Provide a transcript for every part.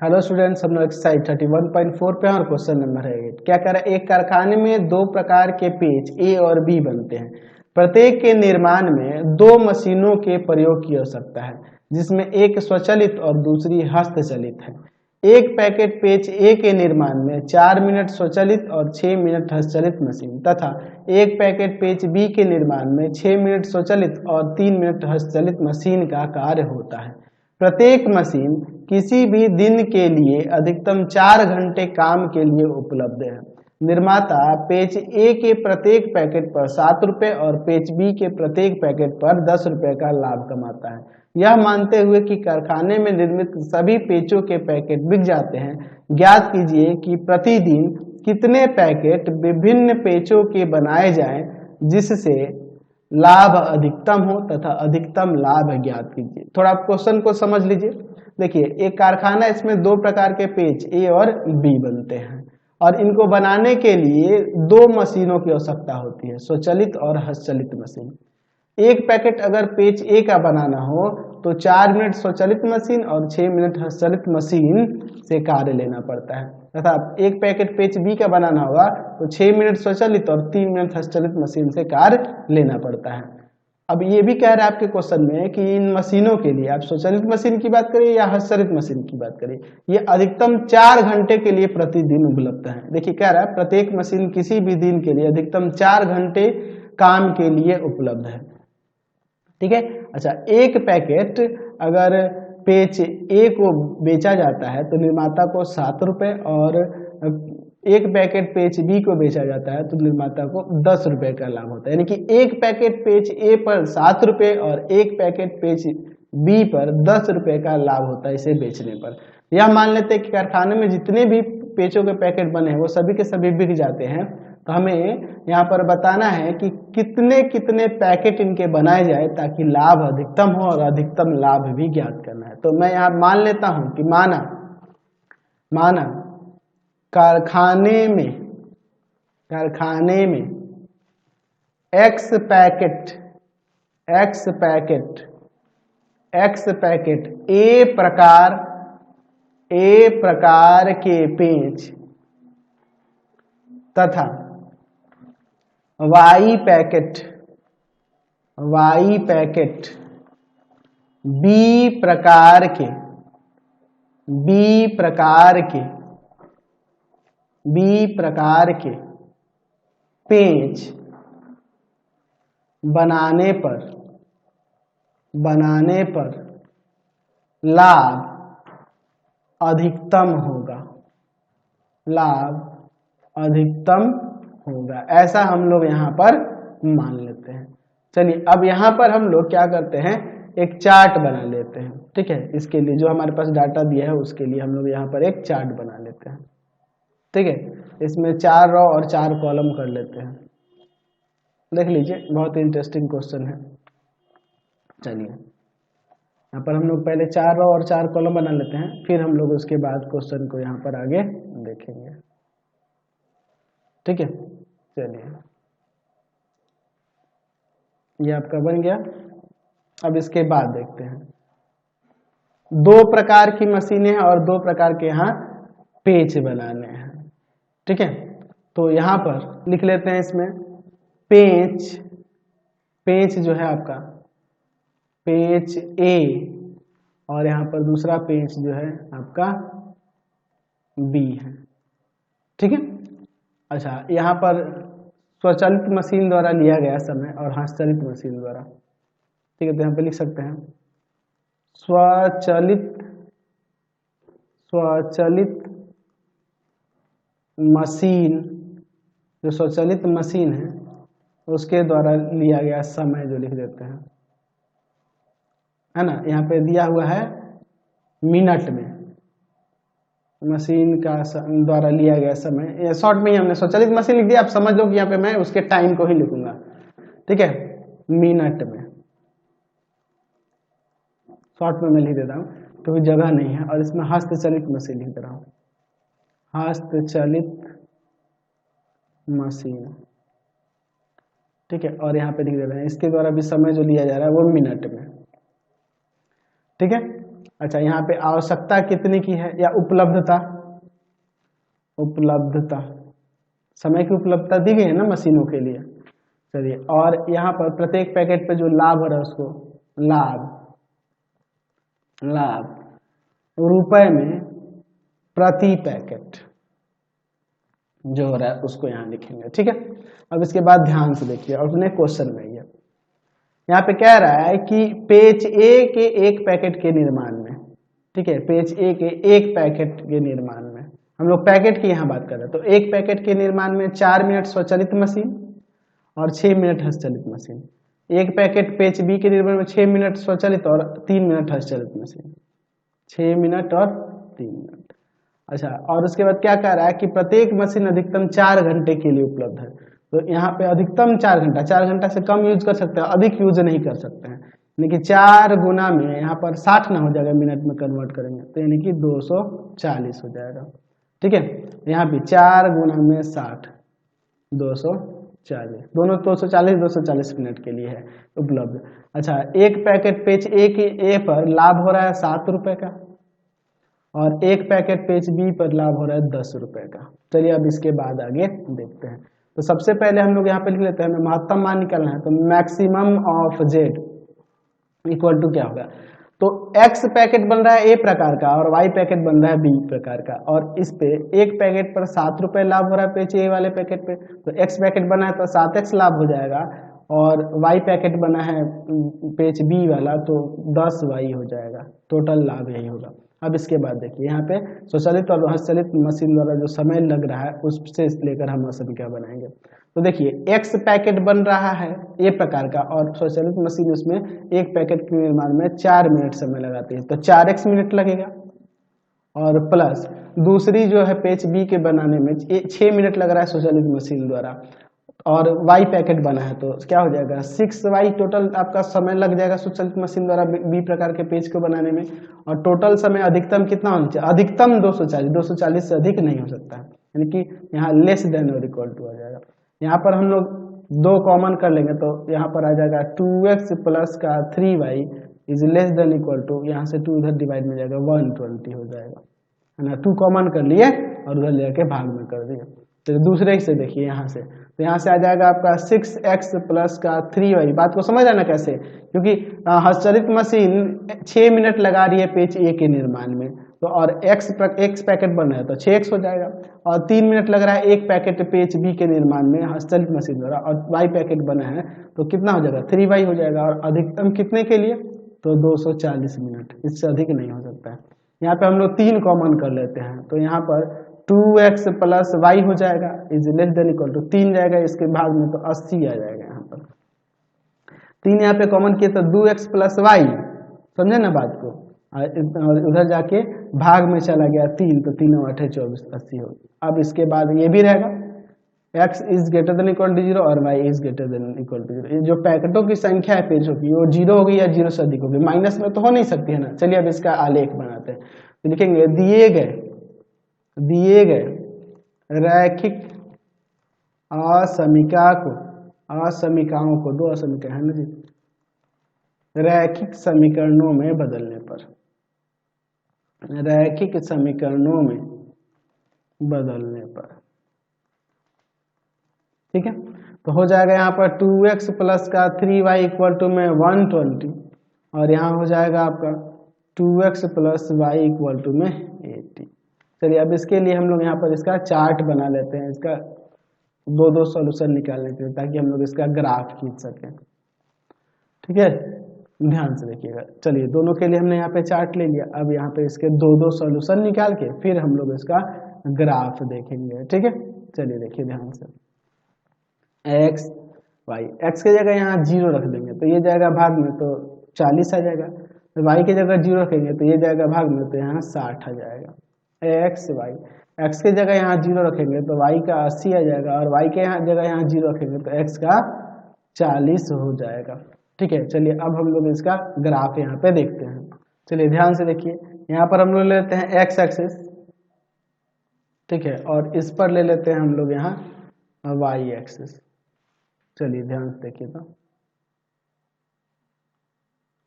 Hello students, हम लोग exercise 31.4 पे हैं और क्वेश्चन नंबर है 8। क्या कह रहा है, एक कारखाने में दो प्रकार के पेच ए और बी बनते हैं। प्रत्येक के निर्माण में दो मशीनों के प्रयोग की आवश्यकता है, जिसमें एक स्वचालित और दूसरी हस्तचलित है। एक पैकेट पेच ए के निर्माण में 4 मिनट स्वचालित और 6 मिनट हस्तचलित मशीन तथा एक पैकेट पेच बी के निर्माण में 6 मिनट स्वचालित और 3 मिनट हस्तचलित मशीन का कार्य होता है। प्रत्येक मशीन किसी भी दिन के लिए अधिकतम 4 घंटे काम के लिए उपलब्ध है। निर्माता पेच ए के प्रत्येक पैकेट पर 7 रुपये और पेच बी के प्रत्येक पैकेट पर 10 रुपये का लाभ कमाता है। यह मानते हुए कि कारखाने में निर्मित सभी पेचों के पैकेट बिक जाते हैं, ज्ञात कीजिए कि प्रतिदिन कितने पैकेट विभिन्न पेचों के बनाए जाएं जिससे लाभ अधिकतम हो तथा अधिकतम लाभ ज्ञात कीजिए। थोड़ा आप क्वेश्चन को समझ लीजिए। देखिए, एक कारखाना, इसमें दो प्रकार के पेच ए और बी बनते हैं और इनको बनाने के लिए दो मशीनों की आवश्यकता होती है, स्वचालित और हस्तचलित मशीन। एक पैकेट अगर पेच ए का बनाना हो तो 4 मिनट स्वचालित मशीन और 6 मिनट हस्तचलित मशीन से कार्य लेना पड़ता है, तथा एक पैकेट पेच बी का बनाना होगा तो 6 मिनट स्वचालित और 3 मिनट हस्तचलित मशीन से कार्य लेना पड़ता है। अब ये भी कह रहा है आपके क्वेश्चन में कि इन मशीनों के लिए आप स्वचालित मशीन की बात करिए या हस्तचलित मशीन की बात करिए, ये अधिकतम 4 घंटे के लिए प्रतिदिन उपलब्ध है। देखिए, कह रहा है प्रत्येक मशीन किसी भी दिन के लिए अधिकतम 4 घंटे काम के लिए उपलब्ध है। ठीक है। अच्छा, एक पैकेट अगर पेच ए को बेचा जाता है तो निर्माता को 7 रुपये और एक पैकेट पेच बी को बेचा जाता है तो निर्माता को 10 रुपये का लाभ होता है। यानी कि एक पैकेट पेच ए पर 7 रुपये और एक पैकेट पेच बी पर 10 रुपये का लाभ होता है इसे बेचने पर। यह मान लेते हैं कि कारखाने में जितने भी पेचों के पैकेट बने हैं वो सभी के सभी बिक जाते हैं, तो हमें यहाँ पर बताना है कि कितने कितने पैकेट इनके बनाए जाए ताकि लाभ अधिकतम हो और अधिकतम लाभ भी ज्ञात करना है। तो मैं यहाँ मान लेता हूँ कि माना कारखाने में एक्स पैकेट ए प्रकार के पेंच तथा वाई पैकेट बी प्रकार के पेंच बनाने पर लाभ अधिकतम होगा, ऐसा हम लोग यहाँ पर मान लेते हैं। चलिए, अब यहाँ पर हम लोग क्या करते हैं, एक चार्ट बना लेते हैं। ठीक है, इसके लिए जो हमारे पास डाटा दिया है उसके लिए हम लोग यहाँ पर एक चार्ट बना लेते हैं। ठीक है, इसमें 4 रो और 4 कॉलम कर लेते हैं। देख लीजिए, बहुत इंटरेस्टिंग क्वेश्चन है। चलिए, यहाँ पर हम लोग पहले 4 रो और 4 कॉलम बना लेते हैं, फिर हम लोग उसके बाद क्वेश्चन को यहाँ पर आगे देखेंगे। ठीक है, चलिए, ये आपका बन गया। अब इसके बाद देखते हैं, 2 प्रकार की मशीनें हैं और 2 प्रकार के यहाँ पेच बनाने हैं। ठीक है, तो यहाँ पर लिख लेते हैं, इसमें पेच जो है आपका पेच ए और यहाँ पर दूसरा पेच जो है आपका बी है। ठीक है। अच्छा, यहाँ पर स्वचालित मशीन द्वारा लिया गया समय और हस्तचलित मशीन द्वारा। ठीक है, तो यहाँ पे लिख सकते हैं स्वचालित मशीन, जो स्वचालित मशीन है उसके द्वारा लिया गया समय जो लिख देते हैं, है ना। यहाँ पे दिया हुआ है मिनट में, मशीन का द्वारा लिया गया समय। शॉर्ट में ही हमने स्वचालित मशीन लिख दिया, आप समझ लो कि यहाँ पे मैं उसके टाइम को ही लिखूंगा। ठीक है, मिनट में, शॉर्ट में मैं लिख देता हूँ क्योंकि जगह नहीं है। और इसमें हस्तचलित मशीन लिख रहा हूँ, हस्तचलित मशीन। ठीक है, और यहाँ पे लिख दे रहे हैं इसके द्वारा भी समय जो लिया जा रहा है वो मिनट में। ठीक है, अच्छा, यहाँ पे आवश्यकता कितनी की है या उपलब्धता, उपलब्धता समय की उपलब्धता दी गई है ना मशीनों के लिए। चलिए, और यहाँ पर प्रत्येक पैकेट पे जो लाभ हो रहा है उसको लाभ, लाभ रुपए में प्रति पैकेट जो हो रहा है उसको यहाँ लिखेंगे। ठीक है, अब इसके बाद ध्यान से देखिए और अपने क्वेश्चन में ये यहाँ पे कह रहा है कि पेज ए के एक पैकेट के निर्माण में, ठीक है, पेज ए के एक पैकेट के निर्माण में, हम लोग पैकेट की यहाँ बात कर रहे हैं, तो एक पैकेट के निर्माण में 4 मिनट स्वचालित मशीन और 6 मिनट हस्तचलित मशीन। एक पैकेट पेज बी के निर्माण में 6 मिनट स्वचालित और 3 मिनट हस्तचलित मशीन, 6 मिनट और 3 मिनट। अच्छा, और उसके बाद क्या कह रहा है कि प्रत्येक मशीन अधिकतम 4 घंटे के लिए उपलब्ध है। तो यहाँ पे अधिकतम 4 घंटा, 4 घंटा से कम यूज कर सकते हैं, अधिक यूज नहीं कर सकते हैं, यानी कि 4 गुना में यहाँ पर 60 ना हो जाएगा, मिनट में कन्वर्ट करेंगे तो यानी कि 240 हो जाएगा। ठीक है, यहाँ पे 4 गुना में 60, 240, दोनों 240 मिनट के लिए है उपलब्ध। अच्छा, एक पैकेट पेज ए पर लाभ हो रहा है 7 रुपए का और एक पैकेट पेज बी पर लाभ हो रहा है 10 रुपए का। चलिए अब इसके बाद आगे देखते हैं। तो सबसे पहले हम लोग यहाँ पे लिख लेते हैं, हमें महत्तम मान निकालना है, तो maximum of Z equal to क्या होगा, तो एक्स पैकेट बन रहा है ए प्रकार का और वाई पैकेट बन रहा है बी प्रकार का, और इस पे एक पैकेट पर 7 रुपए लाभ हो रहा है पेज ए वाले पैकेट पे, तो एक्स पैकेट बना है तो 7x लाभ हो जाएगा, और वाई पैकेट बना है पेज बी वाला तो 10y हो जाएगा, टोटल लाभ यही होगा। अब इसके बाद देखिए यहाँ पे स्वचालित और हस्तचलित मशीन द्वारा जो समय लग रहा है उससे लेकर हम समीकरण बनाएंगे। तो देखिए एक्स पैकेट बन रहा है ए प्रकार का और स्वचालित मशीन उसमें एक पैकेट के निर्माण में 4 मिनट समय लगाती है, तो 4x मिनट लगेगा, और प्लस दूसरी जो है पेज बी के बनाने में 6 मिनट लग रहा है स्वचालित मशीन द्वारा, और वाई पैकेट बना है तो क्या हो जाएगा 6y टोटल आपका समय लग जाएगा स्वचालित मशीन द्वारा बी प्रकार के पेज को बनाने में, और टोटल समय अधिकतम कितना होना चाहिए, अधिकतम 240 से अधिक नहीं हो सकता है, यानी कि यहाँ लेस देन और इक्वल टू आ जाएगा। यहाँ पर हम लोग 2 कॉमन कर लेंगे तो यहाँ पर आ जाएगा 2x प्लस का 3y is less than equal to, यहाँ से 2 इधर डिवाइड में जाएगा 120 हो जाएगा, है ना। 2 कॉमन कर लिए और उधर लेके भाग में कर दिए। तो दूसरे से देखिए यहाँ से, तो यहाँ से आ जाएगा आपका 6x प्लस का 3y। बात को समझ आना कैसे, क्योंकि हस्तचलित मशीन 6 मिनट लगा रही है पेज ए के निर्माण में, तो और x पैकेट बन रहा है तो 6x हो जाएगा, और 3 मिनट लग रहा है एक पैकेट पेज बी के निर्माण में हस्तचलित मशीन द्वारा, और y पैकेट बना है तो कितना हो जाएगा 3y हो जाएगा, और अधिकतम कितने के लिए तो 240 मिनट, इससे अधिक नहीं हो सकता है। यहाँ पे हम लोग 3 कॉमन कर लेते हैं, तो यहाँ पर 2x प्लस वाई हो जाएगा is less than equal to 3 जाएगा इसके भाग में तो 80 आ जाएगा। यहाँ पर 3 यहाँ पे कॉमन किए तो 2x प्लस वाई, समझे ना बात को, और उधर जाके भाग में चला गया 3 तो 3 8 24 80 हो। अब इसके बाद ये भी रहेगा x is greater than equal to 0 और y is greater than equal to 0। जो पैकेटों की संख्या है पेजों की वो 0 होगी या 0 से अधिक होगी, माइनस में तो हो नहीं सकती है ना। चलिए अब इसका आलेख बनाते हैं, तो लिखेंगे दिए गए रैखिक असमीकाओं को 2 असमीकरण है ना जी, रैखिक समीकरणों में बदलने पर, रैखिक समीकरणों में बदलने पर, ठीक है, तो हो जाएगा यहाँ पर 2x प्लस का 3y इक्वल टू में 120, और यहाँ हो जाएगा आपका 2x plus Y equal to में 80। चलिए अब इसके लिए हम लोग यहाँ पर इसका चार्ट बना लेते हैं, इसका 2 सॉल्यूशन निकालने के लिए, ताकि हम लोग इसका ग्राफ खींच सकें। ठीक है, ध्यान से देखिएगा। चलिए दोनों के लिए हमने यहाँ पे चार्ट ले लिया, अब यहाँ पे इसके 2 सॉल्यूशन निकाल के फिर हम लोग इसका ग्राफ देखेंगे। ठीक है, चलिए देखिए ध्यान से, एक्स वाई, एक्स की जगह यहाँ 0 रख देंगे तो ये जाएगा भाग में तो 40 आ जाएगा, वाई की जगह 0 रखेंगे तो ये जाएगा भाग में तो यहाँ 60 आ जाएगा। एक्स वाई, एक्स की जगह यहाँ 0 रखेंगे तो वाई का 80 आ जाएगा, और वाई के जगह यहाँ 0 रखेंगे तो एक्स का 40 हो जाएगा। ठीक है, चलिए अब हम लोग इसका ग्राफ यहाँ पे देखते हैं। चलिए ध्यान से देखिए, यहाँ पर हम लोग लेते हैं एक्स एक्सिस, ठीक है, और इस पर ले लेते हैं हम लोग यहाँ वाई एक्सिस। चलिए ध्यान से देखिए तो,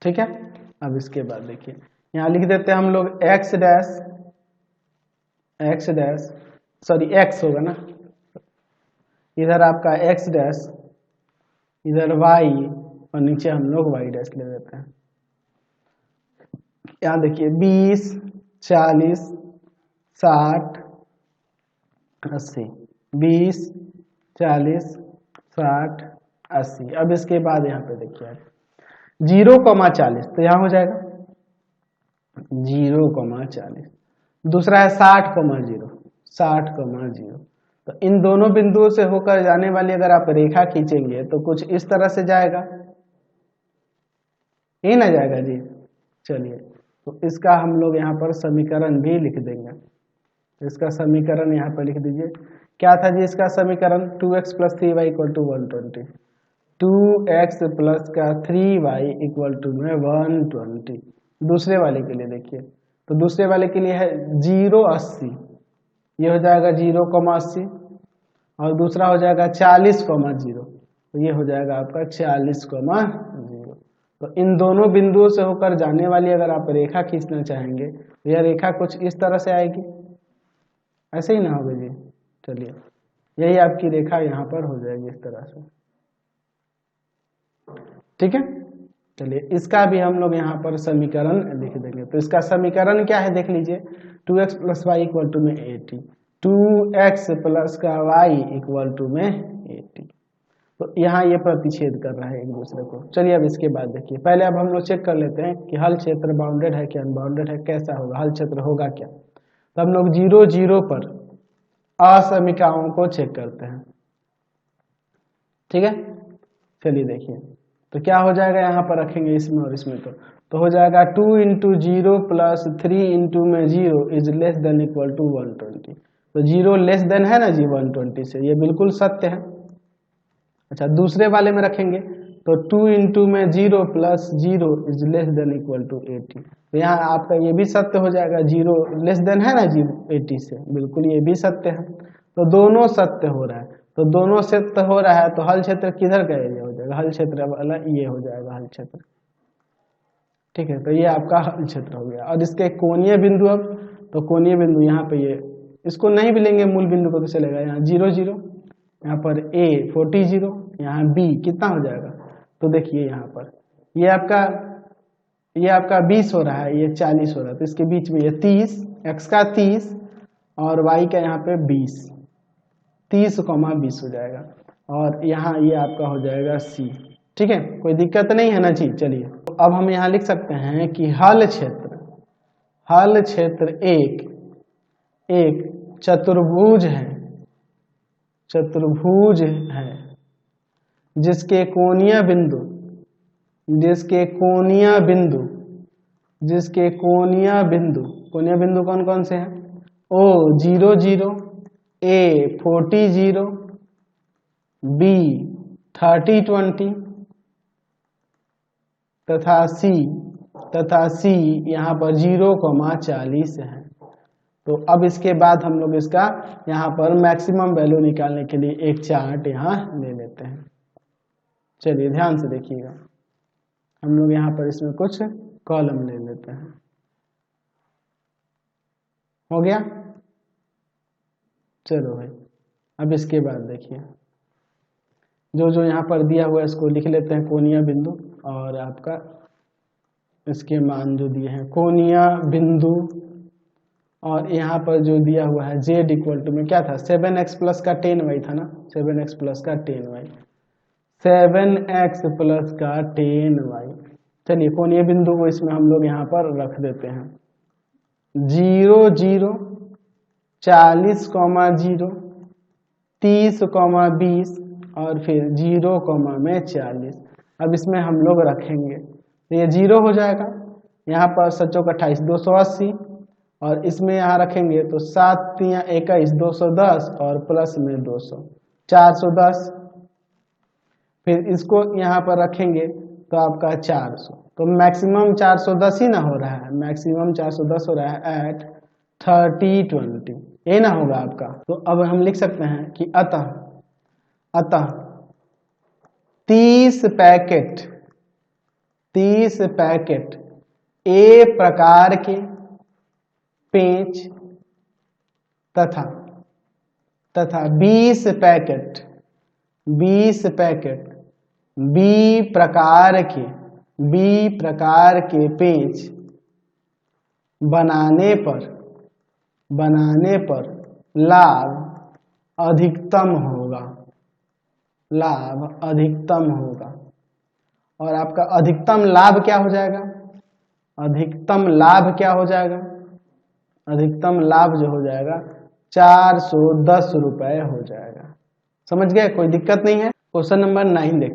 ठीक है। अब इसके बाद देखिए यहाँ लिख देते हैं हम लोग एक्स डैश सॉरी एक्स होगा ना, इधर आपका एक्स डैश, इधर वाई और नीचे हम लोग वाई डैश ले देते हैं। यहाँ देखिए 20, 40, 60, 80, 20, 40, 60, 80। अब इसके बाद यहाँ पे देखिए 0,40 तो यहाँ हो जाएगा 0,40। दूसरा है 60,0, 60,0। तो इन दोनों बिंदुओं से होकर जाने वाली अगर आप रेखा खींचेंगे तो कुछ इस तरह से जाएगा, ये ना जाएगा जी। चलिए तो इसका हम लोग यहाँ पर समीकरण भी लिख देंगे। इसका समीकरण यहाँ पर लिख दीजिए। क्या था जी इसका समीकरण? 2x + 3y = 120। 2x प्लस का 3y = 120। दूसरे वाले के लिए देखिए, तो दूसरे वाले के लिए है 0,80, ये हो जाएगा 0,80 और दूसरा हो जाएगा 40,0, तो ये हो जाएगा आपका 40,0। तो इन दोनों बिंदुओं से होकर जाने वाली अगर आप रेखा खींचना चाहेंगे तो यह रेखा कुछ इस तरह से आएगी, ऐसे ही ना होगा जी। चलिए यही आपकी रेखा यहाँ पर हो जाएगी इस तरह से, ठीक है। चलिए इसका भी हम लोग यहाँ पर समीकरण लिख देंगे। तो इसका समीकरण क्या है देख लीजिए, 2x + y = 80, 2x प्लस का y = 80। तो यहाँ ये प्रतिच्छेद कर रहा है एक दूसरे को। चलिए अब इसके बाद देखिए, पहले अब हम लोग चेक कर लेते हैं कि हल क्षेत्र बाउंडेड है कि अनबाउंडेड है, कैसा होगा हल क्षेत्र होगा क्या। तो हम लोग 0, 0 पर असमीकाओं को चेक करते हैं, ठीक है। चलिए देखिए तो क्या हो जाएगा, यहाँ पर रखेंगे इसमें और इसमें, तो हो जाएगा 2 × 0 + 3 × 0 = 120। तो 0 लेस देन है ना जी 120 से, ये बिल्कुल सत्य है। अच्छा दूसरे वाले में रखेंगे तो 2 × 0 + 0 = 80। तो यहाँ आपका ये भी सत्य हो जाएगा, 0 लेस देन है ना जी 80 से, बिल्कुल ये भी सत्य है। तो दोनों सत्य हो रहा है, तो दोनों सत्य हो रहा है तो हल क्षेत्र किधर का एरिया हो जाएगा, हल क्षेत्र वाला ये हो जाएगा हल क्षेत्र, ठीक है। तो ये आपका हल क्षेत्र हो गया। और इसके कोणीय बिंदु, अब तो कोणीय बिंदु यहाँ पे ये इसको नहीं भी लेंगे मूल बिंदु को तो चलेगा, यहाँ 0, 0, यहाँ पर A 40, यहाँ B कितना हो जाएगा, तो देखिए यहाँ पर ये आपका 20 हो रहा है, ये 40 हो रहा है, तो इसके बीच में ये 30, x का 30 और y का यहाँ पे 20, 30,20 हो जाएगा। और यहाँ ये आपका हो जाएगा C, ठीक है, कोई दिक्कत नहीं है ना जी। चलिए तो अब हम यहाँ लिख सकते हैं कि हल क्षेत्र एक चतुर्भुज है जिसके कोणीय बिंदु कौन कौन से हैं, O 0, 0, A 40, B 30, 20 तथा C यहाँ पर 0,40 है। तो अब इसके बाद हम लोग इसका यहाँ पर मैक्सिमम वैल्यू निकालने के लिए एक चार्ट यहाँ ले लेते हैं। चलिए ध्यान से देखिएगा, हम लोग यहाँ पर इसमें कुछ कॉलम ले लेते हैं। हो गया, चलो भाई अब इसके बाद देखिए जो यहाँ पर दिया हुआ है इसको लिख लेते हैं कोणीय बिंदु, और आपका इसके मान जो दिए हैं कोणीय बिंदु, और यहाँ पर जो दिया हुआ है z = में क्या था 7x प्लस का 10y था ना, 7x प्लस का 10y, 7x प्लस का 10y। चलिए कोणीय बिंदु को इसमें हम लोग यहाँ पर रख देते हैं 0, 0, 40, 0, 30, 20 और फिर 0, 40। अब इसमें हम लोग रखेंगे तो ये 0 हो जाएगा, यहाँ पर 7 × 28 280, और इसमें यहाँ रखेंगे तो 7, 3, 21 210 और प्लस में 200 410। फिर इसको यहाँ पर रखेंगे तो आपका 400, तो मैक्सिमम 410 ही ना हो रहा है, मैक्सिमम 410 हो रहा है एट 30, 20, ये ना होगा आपका। तो अब हम लिख सकते हैं कि अतः 30 पैकेट ए प्रकार के पेंच तथा 20 पैकेट बी प्रकार के पेंच बनाने पर लाभ अधिकतम होगा। और आपका अधिकतम लाभ क्या हो जाएगा? अधिकतम लाभ जो हो जाएगा 410 रुपए हो जाएगा। समझ गए? कोई दिक्कत नहीं है। क्वेश्चन नंबर 9 देखिए।